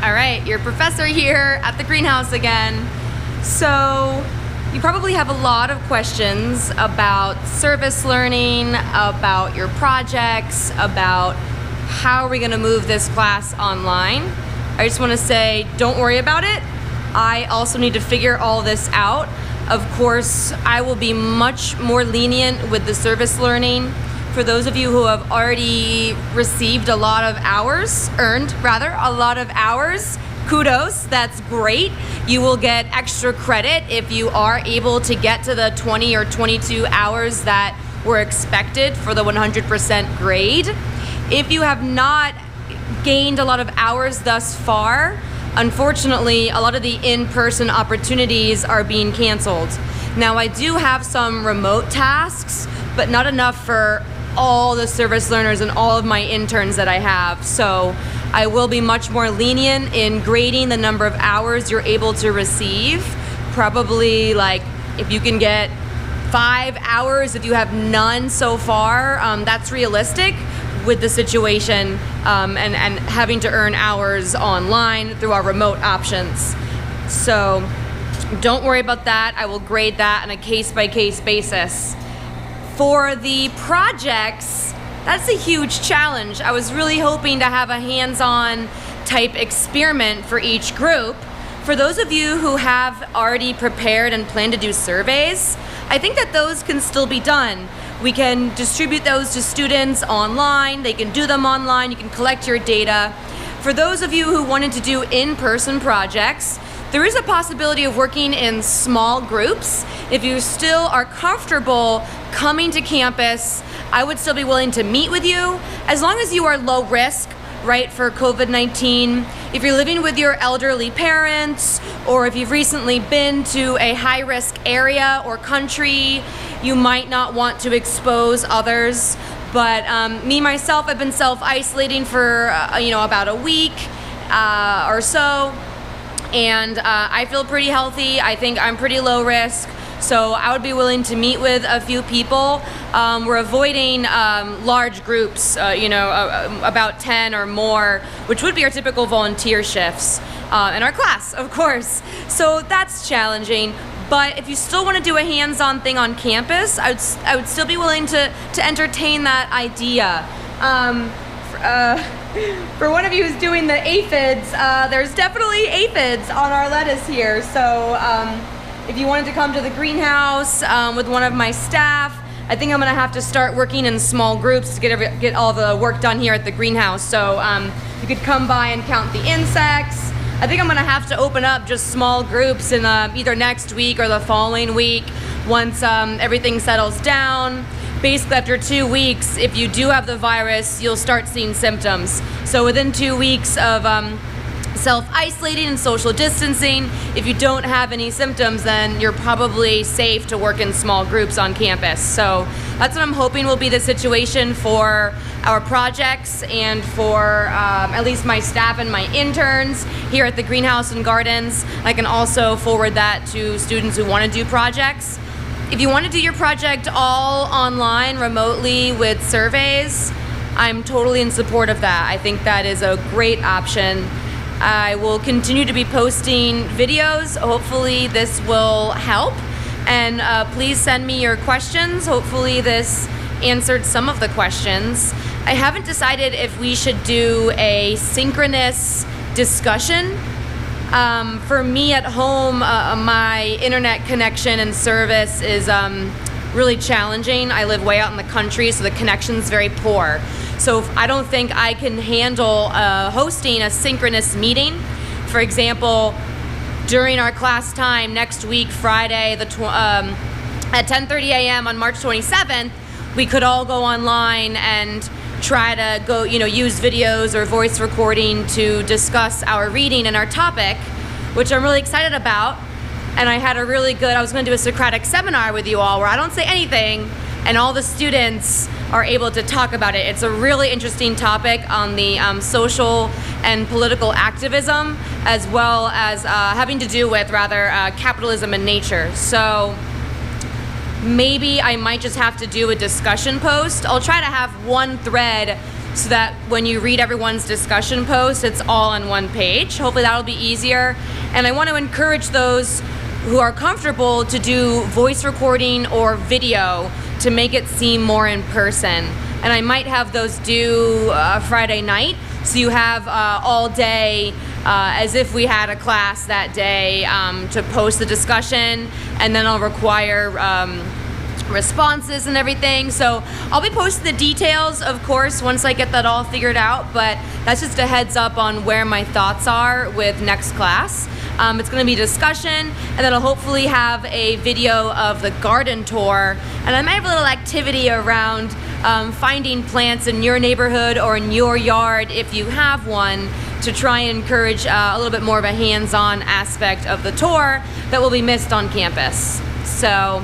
All right, your professor here at the greenhouse again. So you probably have a lot of questions about service learning, about your projects, about how are we going to move this class online. I just want to say, don't worry about it. I also need to figure all this out. Of course, I will be much more lenient with the service learning. For those of you who have already received a lot of hours, earned rather, a lot of hours, kudos, that's great. You will get extra credit if you are able to get to the 20 or 22 hours that were expected for the 100% grade. If you have not gained a lot of hours thus far, unfortunately, a lot of the in-person opportunities are being canceled. Now, I do have some remote tasks, but not enough for all the service learners and all of my interns that I have. So I will be much more lenient in grading the number of hours you're able to receive. Probably like if you can get 5 hours, if you have none so far, that's realistic with the situation and having to earn hours online through our remote options. So don't worry about that. I will grade that on a case-by-case basis. For the projects, that's a huge challenge. I was really hoping to have a hands-on type experiment for each group. For those of you who have already prepared and plan to do surveys, I think that those can still be done. We can distribute those to students online. They can do them online. You can collect your data. For those of you who wanted to do in-person projects, there is a possibility of working in small groups. If you still are comfortable coming to campus, I would still be willing to meet with you as long as you are low risk, right, for COVID-19. If you're living with your elderly parents, or if you've recently been to a high-risk area or country, you might not want to expose others. But me, myself, I've been self-isolating for about a week or so, and I feel pretty healthy. I think I'm pretty low risk. So I would be willing to meet with a few people. We're avoiding large groups, about 10 or more, which would be our typical volunteer shifts in our class, of course. So that's challenging. But if you still want to do a hands-on thing on campus, I would still be willing to entertain that idea. For one of you who's doing the aphids, there's definitely aphids on our lettuce here. So if you wanted to come to the greenhouse with one of my staff, I think I'm gonna have to start working in small groups to get all the work done here at the greenhouse. So you could come by and count the insects. I think I'm gonna have to open up just small groups in either next week or the following week once everything settles down. Basically, after 2 weeks, if you do have the virus, you'll start seeing symptoms. So within 2 weeks of self-isolating and social distancing, if you don't have any symptoms, then you're probably safe to work in small groups on campus. So that's what I'm hoping will be the situation for our projects and for at least my staff and my interns here at the Greenhouse and Gardens. I can also forward that to students who want to do projects. If you want to do your project all online, remotely, with surveys, I'm totally in support of that. I think that is a great option. I will continue to be posting videos. Hopefully this will help. And please send me your questions. Hopefully this answered some of the questions. I haven't decided if we should do a synchronous discussion. For me at home, my internet connection and service is really challenging. I live way out in the country, so the connection's very poor. So I don't think I can handle hosting a synchronous meeting. For example, during our class time next week, Friday, at 10:30 a.m. on March 27th, we could all go online and try to go, use videos or voice recording to discuss our reading and our topic, which I'm really excited about. And I had I was going to do a Socratic seminar with you all where I don't say anything and all the students are able to talk about it. It's a really interesting topic on the social and political activism, as well as having to do with capitalism and nature. So maybe I might just have to do a discussion post. I'll try to have one thread so that when you read everyone's discussion post, it's all on one page. Hopefully that'll be easier. And I want to encourage those who are comfortable to do voice recording or video to make it seem more in person. And I might have those due Friday night, so you have all day as if we had a class that day to post the discussion, and then I'll require responses and everything. So I'll be posting the details, of course, once I get that all figured out, but that's just a heads up on where my thoughts are with next class. It's going to be discussion, and then I'll hopefully have a video of the garden tour, and I might have a little activity around finding plants in your neighborhood or in your yard if you have one, to try and encourage a little bit more of a hands-on aspect of the tour that will be missed on campus. So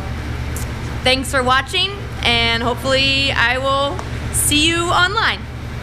thanks for watching, and hopefully I will see you online.